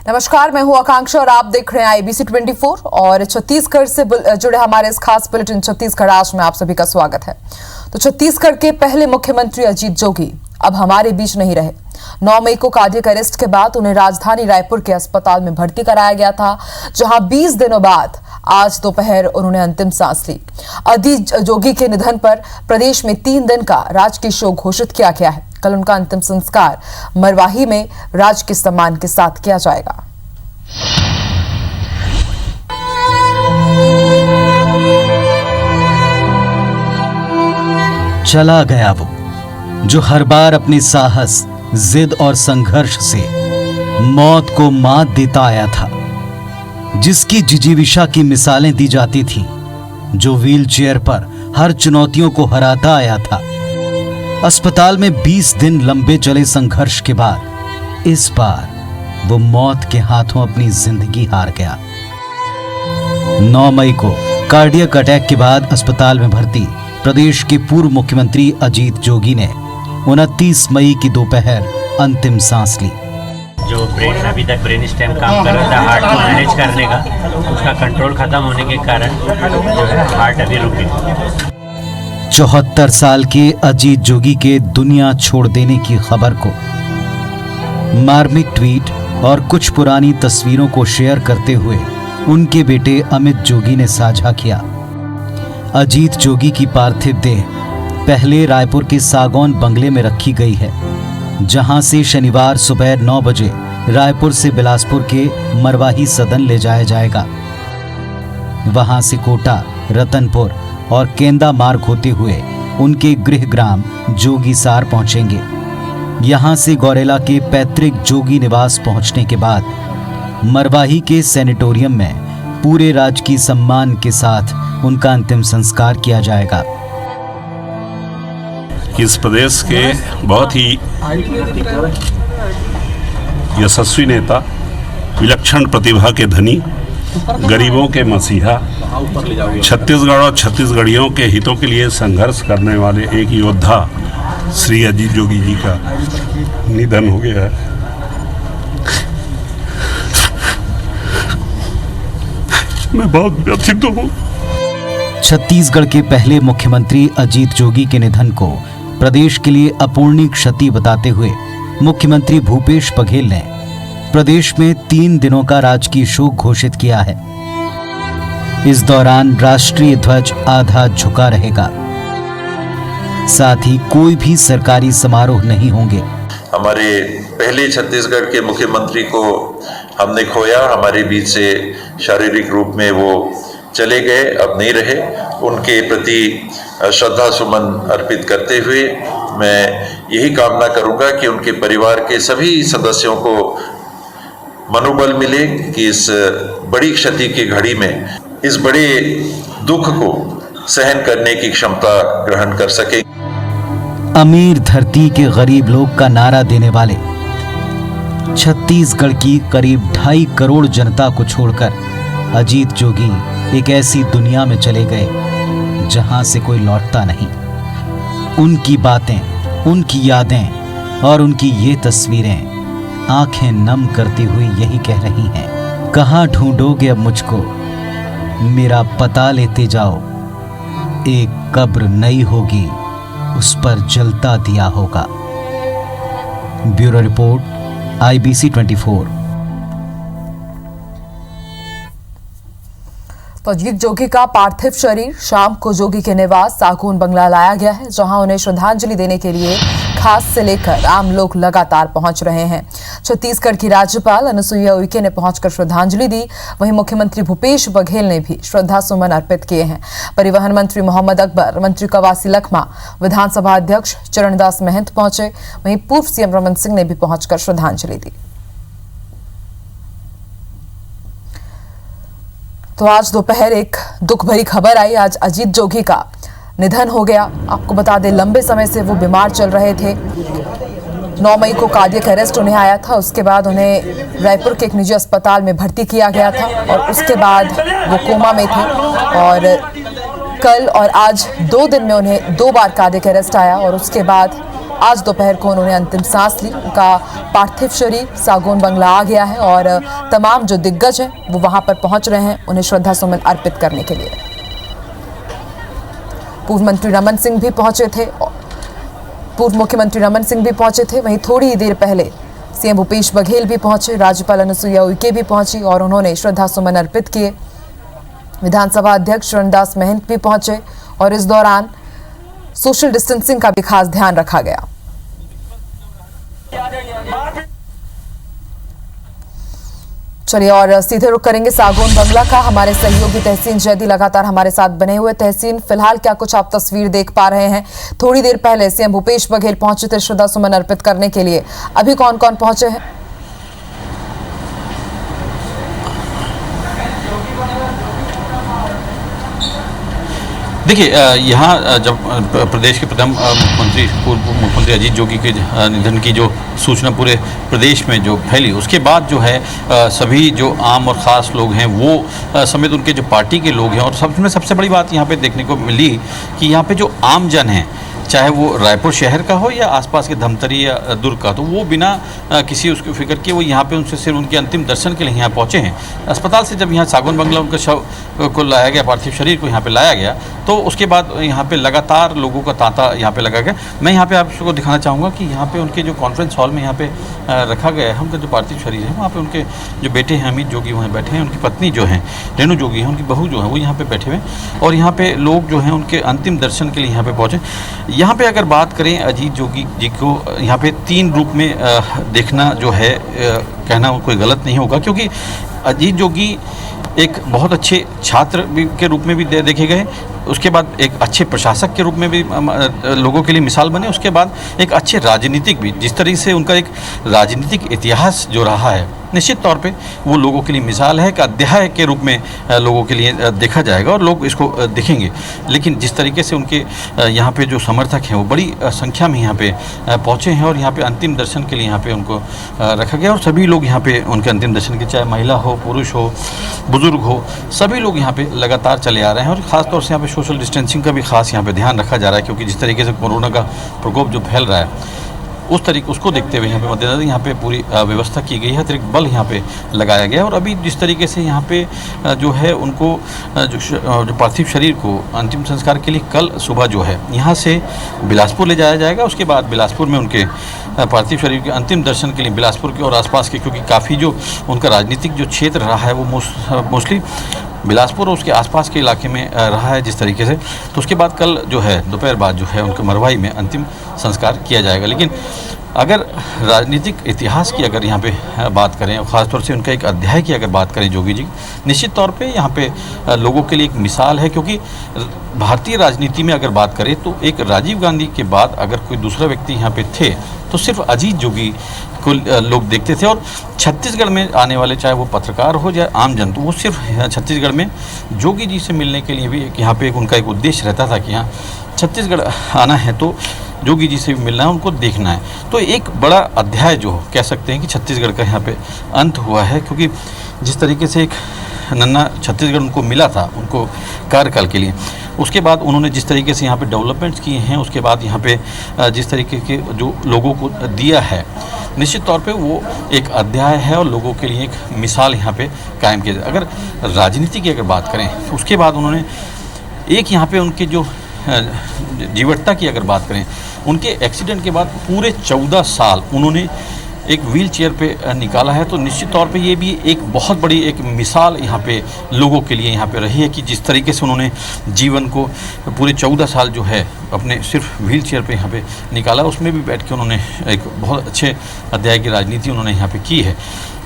नमस्कार, मैं हूं आकांक्षा और आप देख रहे हैं IBC 24 और छत्तीसगढ़ से जुड़े हमारे इस खास बुलेटिन छत्तीसगढ़ आज में आप सभी का स्वागत है। तो छत्तीसगढ़ के पहले मुख्यमंत्री अजीत जोगी अब हमारे बीच नहीं रहे। 9 मई को कार्डियक अरेस्ट के बाद उन्हें राजधानी रायपुर के अस्पताल में भर्ती कराया गया था, जहां 20 दिनों बाद आज दोपहर उन्होंने अंतिम सांस ली। अजीत जोगी के निधन पर प्रदेश में 3 दिन का राजकीय शोक घोषित किया गया है। कल उनका अंतिम संस्कार मरवाही में राजकीय सम्मान के साथ किया जाएगा। चला गया वो जो हर बार अपनी साहस, जिद और संघर्ष से मौत को मात देता आया था, जिसकी जिजीविषा की मिसालें दी जाती थीं, जो व्हीलचेयर पर हर चुनौतियों को हराता आया था। अस्पताल में 20 दिन लंबे चले संघर्ष के बाद इस बार वो मौत के हाथों अपनी जिंदगी हार गया। 9 मई को कार्डियक अटैक के बाद अस्पताल में भर्ती प्रदेश के पूर्व मुख्यमंत्री अजीत जोगी ने 29 मई की दोपहर अंतिम सांस ली। जो ब्रेन अभी तक ब्रेन स्टेम काम कर रहा था हार्ट को मैनेज करने का, उसका कंट्रोल खत्म होने के कारण जो है हार्ट अभी रुक गया। 74 साल के अजीत जोगी के दुनिया छोड़ देने की खबर को मार्मिक ट्वीट और कुछ पुरानी तस्वीरों को शेयर करते हुए उनके बेटे अमित जोगी ने साझा किया। अजीत जोगी की पार्थिव देह पहले रायपुर के सागौन बंगले में रखी गई है, जहां से शनिवार सुबह 9 बजे रायपुर से बिलासपुर के मरवाही सदन ले जाया जाएगा। वहां से कोटा, रतनपुर और केंदा मार्ग होते हुए उनके गृह ग्राम जोगीसार पहुंचेंगे। यहां से गौरेला के पैतृक जोगी निवास पहुंचने के बाद मरवाही के सैनिटोरियम में पूरे राजकीय सम्मान के साथ उनका अंतिम संस्कार किया जाएगा। इस प्रदेश के बहुत ही यशस्वी नेता, विलक्षण प्रतिभा के धनी, गरीबों के मसीहा, छत्तीसगढ़ और छत्तीसगढ़ियों के हितों के लिए संघर्ष करने वाले एक योद्धा श्री अजीत जोगी जी का निधन हो गया है। मैं बहुत व्यथित हूँ। छत्तीसगढ़ के पहले मुख्यमंत्री अजीत जोगी के निधन को प्रदेश के लिए अपूर्णीय क्षति बताते हुए मुख्यमंत्री भूपेश बघेल ने प्रदेश में 3 दिनों का राजकीय शोक घोषित किया है। इस दौरान राष्ट्रीय ध्वज आधा झुका रहेगा, साथ ही कोई भी सरकारी समारोह नहीं होंगे। हमारे पहले छत्तीसगढ़ के मुख्यमंत्री को हमने खोया। हमारे बीच से शारीरिक रूप में वो चले गए, अब नहीं रहे। उनके प्रति श्रद्धा सुमन अर्पित करते हुए मैं यही कामना करूंगा कि उनके परिवार के सभी सदस्यों को मनोबल मिले कि इस बड़ी क्षति की घड़ी में इस बड़े दुख को सहन करने की क्षमता ग्रहण कर सके। अमीर धरती के गरीब लोग का नारा देने वाले छत्तीसगढ़ की करीब 2.5 करोड़ जनता को छोड़कर अजीत जोगी एक ऐसी दुनिया में चले गए जहां से कोई लौटता नहीं। उनकी बातें, उनकी यादें और उनकी ये तस्वीरें आंखें नम करती हुई यही कह रही हैं, कहां ढूंढोगे अब मुझको, मेरा पता लेते जाओ, एक कब्र नई होगी, उस पर जलता दिया होगा। Bureau report, IBC 24। तो अजीत जोगी का पार्थिव शरीर शाम को जोगी के निवास सागौन बंगला लाया गया है, जहां उन्हें श्रद्धांजलि देने के लिए खास से लेकर आम लोग लगातार पहुंच रहे हैं। छत्तीसगढ़ की राज्यपाल अनुसुईया उइके ने पहुंचकर श्रद्धांजलि दी। वहीं मुख्यमंत्री भूपेश बघेल ने भी श्रद्धा सुमन अर्पित किए हैं। परिवहन मंत्री मोहम्मद अकबर, मंत्री कवासी लखमा, विधानसभा अध्यक्ष चरणदास महंत पहुंचे। वहीं पूर्व CM रमन सिंह ने भी पहुंचकर श्रद्धांजलि दी। तो आज दोपहर एक दुख भरी खबर आई। आज अजीत जोगी का निधन हो गया। आपको बता दें, लंबे समय से वो बीमार चल रहे थे। 9 मई को कार्डियक अरेस्ट उन्हें आया था। उसके बाद उन्हें रायपुर के एक निजी अस्पताल में भर्ती किया गया था और उसके बाद वो कोमा में थे और कल और आज 2 दिन में उन्हें 2 बार कार्डियक अरेस्ट आया और उसके बाद आज दोपहर को उन्होंने अंतिम सांस ली। उनका पार्थिव शरीर सागौन बंगला आ गया है और तमाम जो दिग्गज हैं वो वहां पर पहुंच रहे हैं उन्हें श्रद्धा सुमन अर्पित करने के लिए। पूर्व मंत्री रमन सिंह भी पहुंचे थे, पूर्व मुख्यमंत्री रमन सिंह भी पहुंचे थे। वहीं थोड़ी ही देर पहले सीएम भूपेश बघेल भी पहुंचे, राज्यपाल अनुसुईया उइके भी पहुंची और उन्होंने श्रद्धा सुमन अर्पित किए। विधानसभा अध्यक्ष चरणदास महंत भी पहुंचे और इस दौरान सोशल डिस्टेंसिंग का भी खास ध्यान रखा गया। चलिए और सीधे रुख करेंगे सागौन बंगला का। हमारे सहयोगी तहसीन जैदी लगातार हमारे साथ बने हुए। तहसीन, फिलहाल क्या कुछ आप तस्वीर देख पा रहे हैं? थोड़ी देर पहले सीएम भूपेश बघेल पहुंचे थे श्रद्धा सुमन अर्पित करने के लिए, अभी कौन कौन पहुंचे हैं? देखिए, यहाँ जब प्रदेश के प्रथम मुख्यमंत्री पूर्व मुख्यमंत्री अजीत जोगी के निधन की जो सूचना पूरे प्रदेश में जो फैली, उसके बाद जो है सभी जो आम और ख़ास लोग हैं वो समेत उनके जो पार्टी के लोग हैं, और सबसे बड़ी बात यहाँ पे देखने को मिली कि यहाँ पे जो आम जन हैं, चाहे वो रायपुर शहर का हो या आसपास के धमतरी या दुर्ग का, तो वो बिना किसी उसकी फिक्र के वो यहाँ पे उनसे सिर्फ उनके अंतिम दर्शन के लिए यहाँ पहुँचे हैं। अस्पताल से जब यहाँ सागौन बंगला उनका शव को लाया गया, पार्थिव शरीर को यहाँ पे लाया गया, तो उसके बाद यहाँ पे लगातार लोगों का तांता यहाँ पे लगा गया। मैं यहाँ पे आपको दिखाना चाहूँगा कि यहाँ पे उनके जो कॉन्फ्रेंस हॉल में यहाँ पे रखा गया है उनका जो पार्थिव शरीर है, वहाँ पे उनके जो बेटे हैं अमित जोगी वहाँ बैठे हैं, उनकी पत्नी जो हैं रेणु जोगी हैं, उनकी बहू जो है वो यहाँ पे बैठे हुए हैं और यहाँ पे लोग जो हैं उनके अंतिम दर्शन के लिए यहाँ पे पहुँचे। यहाँ पे अगर बात करें अजीत जोगी जी को यहाँ पे 3 रूप में देखना जो है कहना कोई गलत नहीं होगा, क्योंकि अजीत जोगी एक बहुत अच्छे छात्र के रूप में भी देखे गए, उसके बाद एक अच्छे प्रशासक के रूप में भी लोगों के लिए मिसाल बने, उसके बाद एक अच्छे राजनीतिक भी, जिस तरीके से उनका एक राजनीतिक इतिहास जो रहा है निश्चित तौर पे वो लोगों के लिए मिसाल है, एक अध्याय के रूप में लोगों के लिए देखा जाएगा और लोग इसको देखेंगे। लेकिन जिस तरीके से उनके यहाँ पे जो समर्थक हैं वो बड़ी संख्या में यहाँ पे पहुँचे हैं और यहाँ पे अंतिम दर्शन के लिए यहाँ पे उनको रखा गया और सभी लोग यहाँ पे उनके अंतिम दर्शन के, चाहे महिला हो, पुरुष हो, बुजुर्ग हो, सभी लोग यहाँ पे लगातार चले आ रहे हैं और ख़ासतौर से यहाँ पे सोशल डिस्टेंसिंग का भी खास यहाँ पे ध्यान रखा जा रहा है, क्योंकि जिस तरीके से कोरोना का प्रकोप जो फैल रहा है उस तरीके उसको देखते हुए यहाँ पे मद्देनजर यहाँ पे पूरी व्यवस्था की गई है, अतिरिक्त बल यहाँ पे लगाया गया और अभी जिस तरीके से यहाँ पे जो है उनको जो पार्थिव शरीर को अंतिम संस्कार के लिए कल सुबह जो है यहाँ से बिलासपुर ले जाया जाएगा। उसके बाद बिलासपुर में उनके पार्थिव शरीर के अंतिम दर्शन के लिए बिलासपुर के और आसपास के, क्योंकि काफ़ी जो उनका राजनीतिक जो क्षेत्र रहा है वो मोस्टली बिलासपुर और उसके आसपास के इलाके में रहा है जिस तरीके से, तो उसके बाद कल जो है दोपहर बाद जो है उनके मरवाई में अंतिम संस्कार किया जाएगा। लेकिन अगर राजनीतिक इतिहास की अगर यहाँ पे बात करें और ख़ासतौर से उनका एक अध्याय की अगर बात करें जोगी जी, निश्चित तौर पे यहाँ पे लोगों के लिए एक मिसाल है, क्योंकि भारतीय राजनीति में अगर बात करें तो एक राजीव गांधी के बाद अगर कोई दूसरा व्यक्ति यहाँ पे थे तो सिर्फ अजीत जोगी को लोग देखते थे और छत्तीसगढ़ में आने वाले चाहे वो पत्रकार हो या आम जन, तो वो सिर्फ छत्तीसगढ़ में जोगी जी से मिलने के लिए भी यहाँ पे उनका एक उद्देश्य रहता था कि यहाँ छत्तीसगढ़ आना है तो जोगी जी से भी मिलना है, उनको देखना है। तो एक बड़ा अध्याय जो कह सकते हैं कि छत्तीसगढ़ का यहाँ पे अंत हुआ है, क्योंकि जिस तरीके से एक नन्ना छत्तीसगढ़ उनको मिला था उनको कार्यकाल के लिए, उसके बाद उन्होंने जिस तरीके से यहाँ पे डेवलपमेंट्स किए हैं, उसके बाद यहाँ पे जिस तरीके के जो लोगों को दिया है, निश्चित तौर पे वो एक अध्याय है और लोगों के लिए एक मिसाल यहाँ पे कायम किया जाए। अगर राजनीति की अगर बात करें तो उसके बाद उन्होंने एक यहाँ पे उनके जो जीवटता की अगर बात करें, उनके एक्सीडेंट के बाद पूरे 14 साल उन्होंने एक व्हील चेयर पे निकाला है, तो निश्चित तौर पे ये भी एक बहुत बड़ी एक मिसाल यहाँ पे लोगों के लिए यहाँ पे रही है कि जिस तरीके से उन्होंने जीवन को पूरे 14 साल जो है अपने सिर्फ व्हील चेयर पे यहाँ पे निकाला, उसमें भी बैठ के उन्होंने एक बहुत अच्छे अध्याय की राजनीति उन्होंने यहाँ पे की है।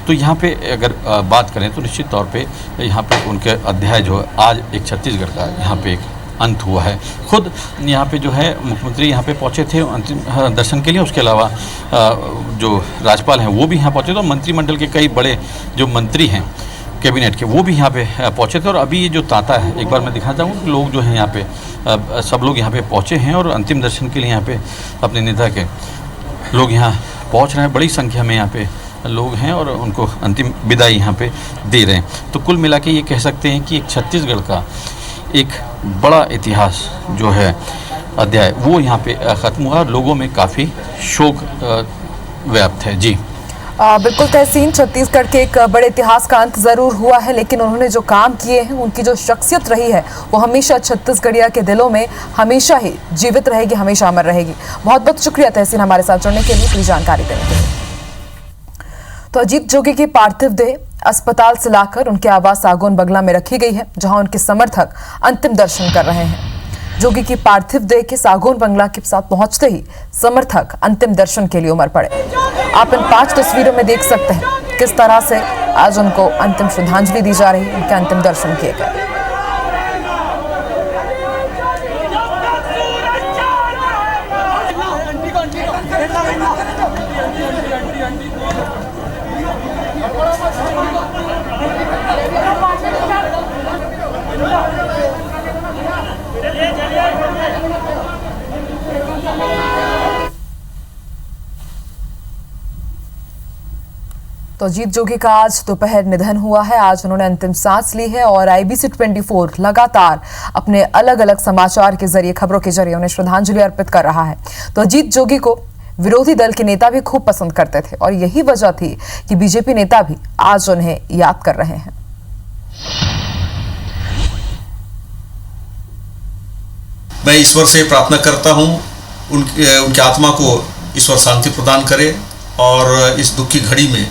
तो यहाँ पे अगर बात करें तो निश्चित तौर पे यहाँ पे उनके अध्याय जो है आज एक छत्तीसगढ़ का यहाँ पे एक अंत हुआ है। खुद यहाँ पे जो है मुख्यमंत्री यहाँ पे पहुँचे थे अंतिम दर्शन के लिए, उसके अलावा जो राज्यपाल हैं वो भी यहाँ पहुँचे, तो मंत्रिमंडल के कई बड़े जो मंत्री हैं कैबिनेट के वो भी यहाँ पे पहुँचे थे। और अभी ये जो तांता है एक बार मैं दिखाना चाहूँगा कि लोग जो हैं यहाँ पे सब लोग यहाँ पे पहुँचे हैं और अंतिम दर्शन के लिए यहाँ पे अपने नेता के लोग यहाँ पहुंच रहे हैं, बड़ी संख्या में यहाँ पे लोग हैं और उनको अंतिम विदाई यहाँ पे दे रहे हैं। तो कुल मिला के ये कह सकते हैं कि एक छत्तीसगढ़ का एक बड़ा इतिहास जो है अध्याय वो यहाँ पे ख़त्म हुआ। लोगों में काफ़ी शोक व्याप्त है। जी बिल्कुल तहसीन, छत्तीसगढ़ के एक बड़े इतिहास का अंत जरूर हुआ है, लेकिन उन्होंने जो काम किए हैं, उनकी जो शख्सियत रही है, वो हमेशा छत्तीसगढ़िया के दिलों में हमेशा ही जीवित रहेगी, हमेशा अमर रहेगी। बहुत बहुत शुक्रिया तहसीन हमारे साथ जुड़ने के लिए, पूरी जानकारी देने के लिए। तो अजीत जोगी की पार्थिव देह अस्पताल से लाकर उनके आवास सागौन बंगला में रखी गई है, जहां उनके समर्थक अंतिम दर्शन कर रहे हैं। जोगी की पार्थिव देह के सागौन बंगला के साथ पहुंचते ही समर्थक अंतिम दर्शन के लिए उमड़ पड़े। आप इन 5 तस्वीरों में देख सकते हैं किस तरह से आज उनको अंतिम श्रद्धांजलि दी जा रही है, उनके अंतिम दर्शन किए गए। तो अजीत जोगी का आज दोपहर निधन हुआ है। आज उन्होंने अंतिम सांस ली है और IBC 24 लगातार अपने अलग अलग समाचार के जरिए, खबरों के जरिए उन्हें श्रद्धांजलि अर्पित कर रहा है। तो अजीत जोगी को विरोधी दल के नेता भी खूब पसंद करते थे और यही वजह थी कि बीजेपी नेता भी आज उन्हें याद कर रहे हैं। मैं ईश्वर से प्रार्थना करता हूं उनकी आत्मा को ईश्वर शांति प्रदान करे और इस दुख की घड़ी में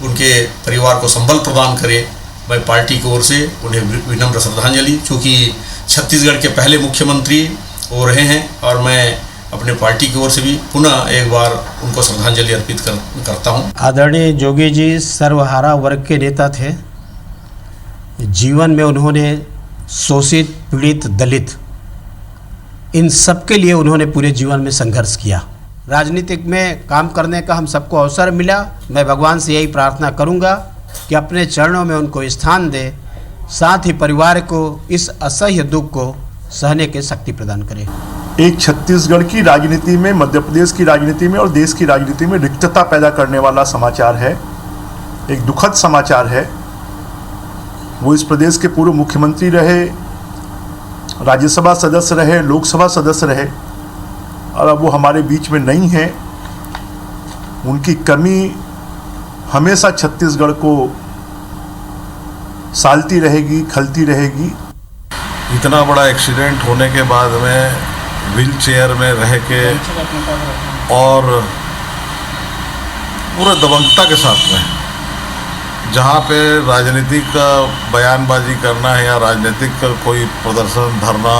उनके परिवार को संबल प्रदान करे। मैं पार्टी की ओर से उन्हें विनम्र श्रद्धांजलि, चूँकि छत्तीसगढ़ के पहले मुख्यमंत्री वो रहे हैं और मैं अपने पार्टी की ओर से भी पुनः एक बार उनको श्रद्धांजलि अर्पित करता हूं। आदरणीय जोगी जी सर्वहारा वर्ग के नेता थे। जीवन में उन्होंने शोषित, पीड़ित, दलित, इन सब के लिए उन्होंने पूरे जीवन में संघर्ष किया। राजनीतिक में काम करने का हम सबको अवसर मिला। मैं भगवान से यही प्रार्थना करूंगा कि अपने चरणों में उनको स्थान दे, साथ ही परिवार को इस असह्य दुख को सहने की शक्ति प्रदान करे। एक छत्तीसगढ़ की राजनीति में, मध्य प्रदेश की राजनीति में और देश की राजनीति में रिक्तता पैदा करने वाला समाचार है, एक दुखद समाचार है। वो इस प्रदेश के पूर्व मुख्यमंत्री रहे, राज्यसभा सदस्य रहे, लोकसभा सदस्य रहे और अब वो हमारे बीच में नहीं है। उनकी कमी हमेशा छत्तीसगढ़ को सालती रहेगी, खलती रहेगी। इतना बड़ा एक्सीडेंट होने के बाद में व्हील चेयर में रह के और पूरे दबंगता के साथ में जहाँ पे राजनीतिक बयानबाजी करना है या राजनीतिक कोई प्रदर्शन, धरना,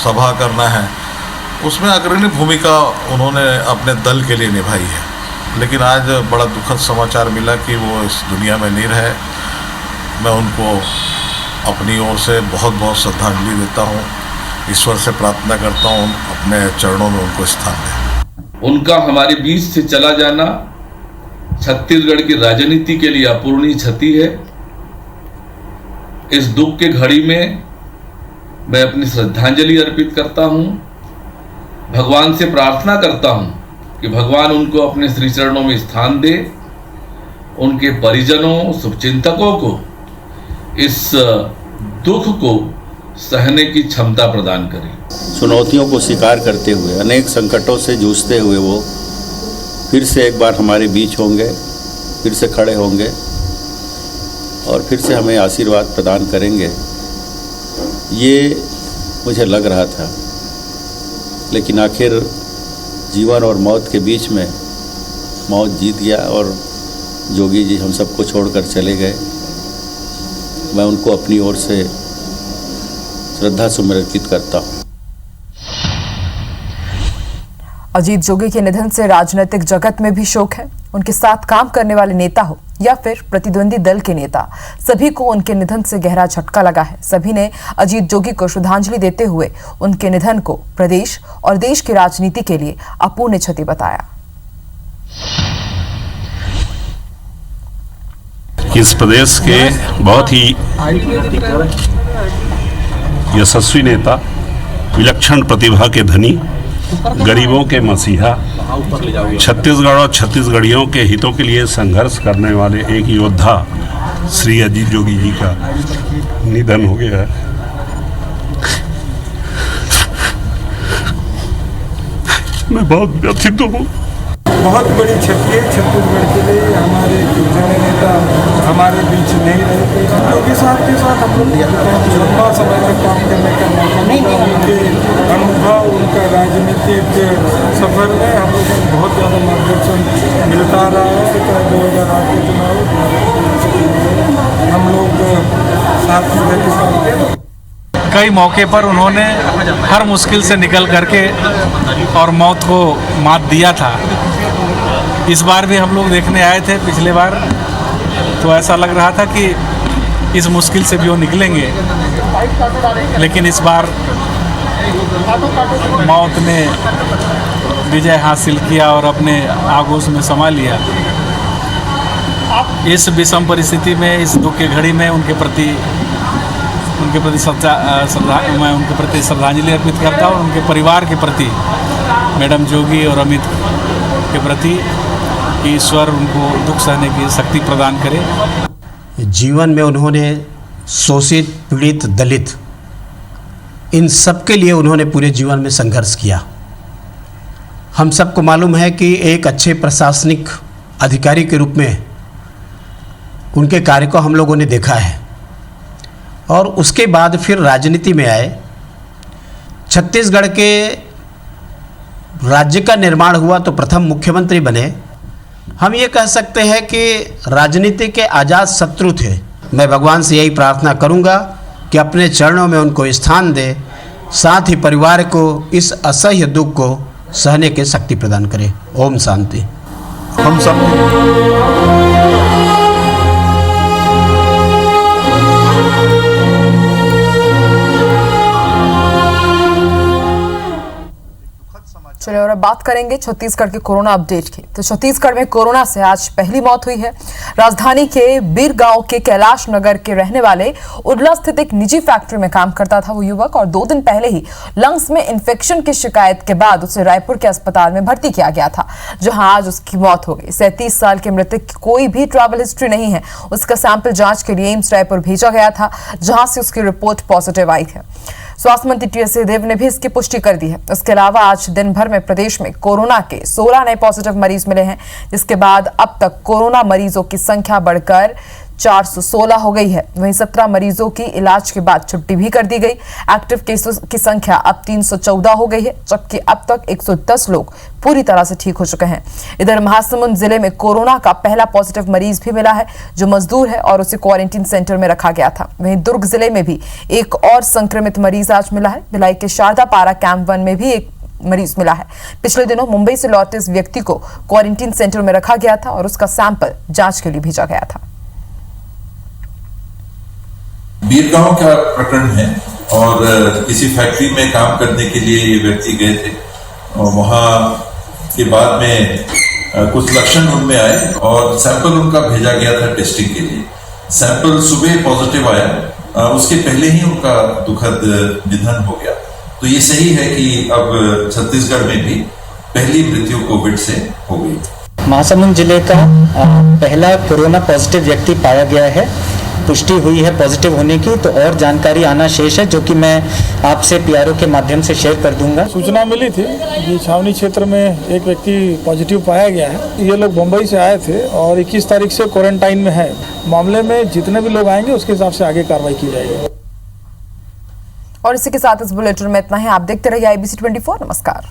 सभा करना है, उसमें अग्रणी भूमिका उन्होंने अपने दल के लिए निभाई है। लेकिन आज बड़ा दुखद समाचार मिला कि वो इस दुनिया में नहीं रहे। मैं उनको अपनी ओर से बहुत बहुत श्रद्धांजलि देता हूँ, ईश्वर से प्रार्थना करता हूँ अपने चरणों में उनको स्थान दें। उनका हमारे बीच से चला जाना छत्तीसगढ़ की राजनीति के लिए अपूरणीय क्षति है। इस दुख के घड़ी में मैं अपनी श्रद्धांजलि अर्पित करता हूँ। भगवान से प्रार्थना करता हूँ कि भगवान उनको अपने श्री चरणों में स्थान दे, उनके परिजनों, शुभचिंतकों को इस दुख को सहने की क्षमता प्रदान करें। चुनौतियों को स्वीकार करते हुए, अनेक संकटों से जूझते हुए वो फिर से एक बार हमारे बीच होंगे, फिर से खड़े होंगे और फिर से हमें आशीर्वाद प्रदान करेंगे, ये मुझे लग रहा था। लेकिन आखिर जीवन और मौत के बीच में मौत जीत गया और जोगी जी हम सबको छोड़कर चले गए। मैं उनको अपनी ओर से श्रद्धा समर्पित करता हूँ। अजीत जोगी के निधन से राजनीतिक जगत में भी शोक है। उनके साथ काम करने वाले नेता हो या फिर प्रतिद्वंदी दल के नेता, सभी को उनके निधन से गहरा झटका लगा है। सभी ने अजीत जोगी को श्रद्धांजलि देते हुए उनके निधन को प्रदेश और देश की राजनीति के लिए अपूर्ण क्षति बताया। इस प्रदेश के बहुत ही यशस्वी नेता, विलक्षण प्रतिभा के धनी, गरीबों के मसीहा, छत्तीसगढ़ और छत्तीसगढ़ियों के हितों के लिए संघर्ष करने वाले एक योद्धा श्री अजीत जोगी जी का निधन हो गया है। मैं बहुत व्यथित हूँ। बहुत बड़ी क्षति है छत्तीसगढ़ के लिए। हमारे जन नेता हमारे बीच नहीं रहे, योगी साहब के साथ हम लोग लंबा समय तक काम करने का मौका मिला। उनके अनुभव, उनका राजनीतिक सफर में हम लोगों को बहुत ज़्यादा मार्गदर्शन मिलता रहा है। 2008 के चुनाव हम लोग साथ में रहकर काम किए। कई मौके पर उन्होंने हर मुश्किल से निकल करके और मौत को मात दिया था। इस बार भी हम लोग देखने आए थे, पिछले बार तो ऐसा लग रहा था कि इस मुश्किल से भी वो निकलेंगे, लेकिन इस बार मौत ने विजय हासिल किया और अपने आगोश में समा लिया। इस विषम परिस्थिति में, इस दुख की घड़ी में उनके प्रति मैं उनके प्रति श्रद्धांजलि अर्पित करता हूँ। उनके परिवार के प्रति, मैडम जोगी और अमित के प्रति ईश्वर उनको दुख सहने की शक्ति प्रदान करे। जीवन में उन्होंने शोषित, पीड़ित, दलित, इन सब के लिए उन्होंने पूरे जीवन में संघर्ष किया। हम सबको मालूम है कि एक अच्छे प्रशासनिक अधिकारी के रूप में उनके कार्य को हम लोगों ने देखा है और उसके बाद फिर राजनीति में आए। छत्तीसगढ़ के राज्य का निर्माण हुआ तो प्रथम मुख्यमंत्री बने। हम ये कह सकते हैं कि राजनीति के आज़ाद शत्रु थे। मैं भगवान से यही प्रार्थना करूंगा कि अपने चरणों में उनको स्थान दे, साथ ही परिवार को इस असह्य दुख को सहने की शक्ति प्रदान करे। ओम शांति। हम सब चलिए और अब बात करेंगे छत्तीसगढ़ के कोरोना अपडेट की। तो छत्तीसगढ़ में कोरोना से आज पहली मौत हुई है। राजधानी के बीरगांव के कैलाश नगर के रहने वाले उरला स्थित एक निजी फैक्ट्री में काम करता था वो युवक, और 2 दिन पहले ही लंग्स में इन्फेक्शन की शिकायत के बाद उसे रायपुर के अस्पताल में भर्ती किया गया था, जहां आज उसकी मौत हो गई। 37 साल के मृतक की कोई भी ट्रैवल हिस्ट्री नहीं है। उसका सैंपल जांच के लिए एम्स रायपुर भेजा गया था, जहां से उसकी रिपोर्ट पॉजिटिव आई है। स्वास्थ्य मंत्री टीएस सिंहदेव ने भी इसकी पुष्टि कर दी है। इसके अलावा आज दिन भर में प्रदेश में कोरोना के 16 नए पॉजिटिव मरीज मिले हैं, जिसके बाद अब तक कोरोना मरीजों की संख्या बढ़कर 416 हो गई है। वहीं 17 मरीजों की इलाज के बाद छुट्टी भी कर दी गई। एक्टिव केसेस की संख्या अब 314 हो गई है, जबकि अब तक 110 लोग पूरी तरह से ठीक हो चुके हैं। इधर महासमुंद जिले में कोरोना का पहला पॉजिटिव मरीज भी मिला है, जो मजदूर है और उसे क्वारंटीन सेंटर में रखा गया था। वहीं दुर्ग जिले में भी एक और संक्रमित मरीज आज मिला है। भिलाई के शारदा पारा कैंप 1 में भी एक मरीज मिला है। पिछले दिनों मुंबई से लौटे इस व्यक्ति को क्वारंटीन सेंटर में रखा गया था और उसका सैंपल जांच के लिए भेजा गया था। बीरगांव का प्रकरण है और किसी फैक्ट्री में काम करने के लिए ये व्यक्ति गए थे और वहां के बाद में कुछ लक्षण उनमें आए और सैंपल उनका भेजा गया था टेस्टिंग के लिए। सैंपल सुबह पॉजिटिव आया, उसके पहले ही उनका दुखद निधन हो गया। तो ये सही है कि अब छत्तीसगढ़ में भी पहली मृत्यु कोविड से हो गई। महासमुंद जिले का पहला कोरोना पॉजिटिव व्यक्ति पाया गया है, पुष्टि हुई है पॉजिटिव होने की। तो और जानकारी आना शेष है, जो कि मैं आपसे पीआरओ के माध्यम से शेयर कर दूंगा। सूचना मिली थी कि छावनी क्षेत्र में एक व्यक्ति पॉजिटिव पाया गया है। ये लोग मुंबई से आए थे और 21 तारीख से क्वारंटाइन में है। मामले में जितने भी लोग आएंगे उसके हिसाब से आगे कार्रवाई की जाएगी। और इसी के साथ इस बुलेटिन में इतना ही। आप देखते रहिए IBC 24। नमस्कार।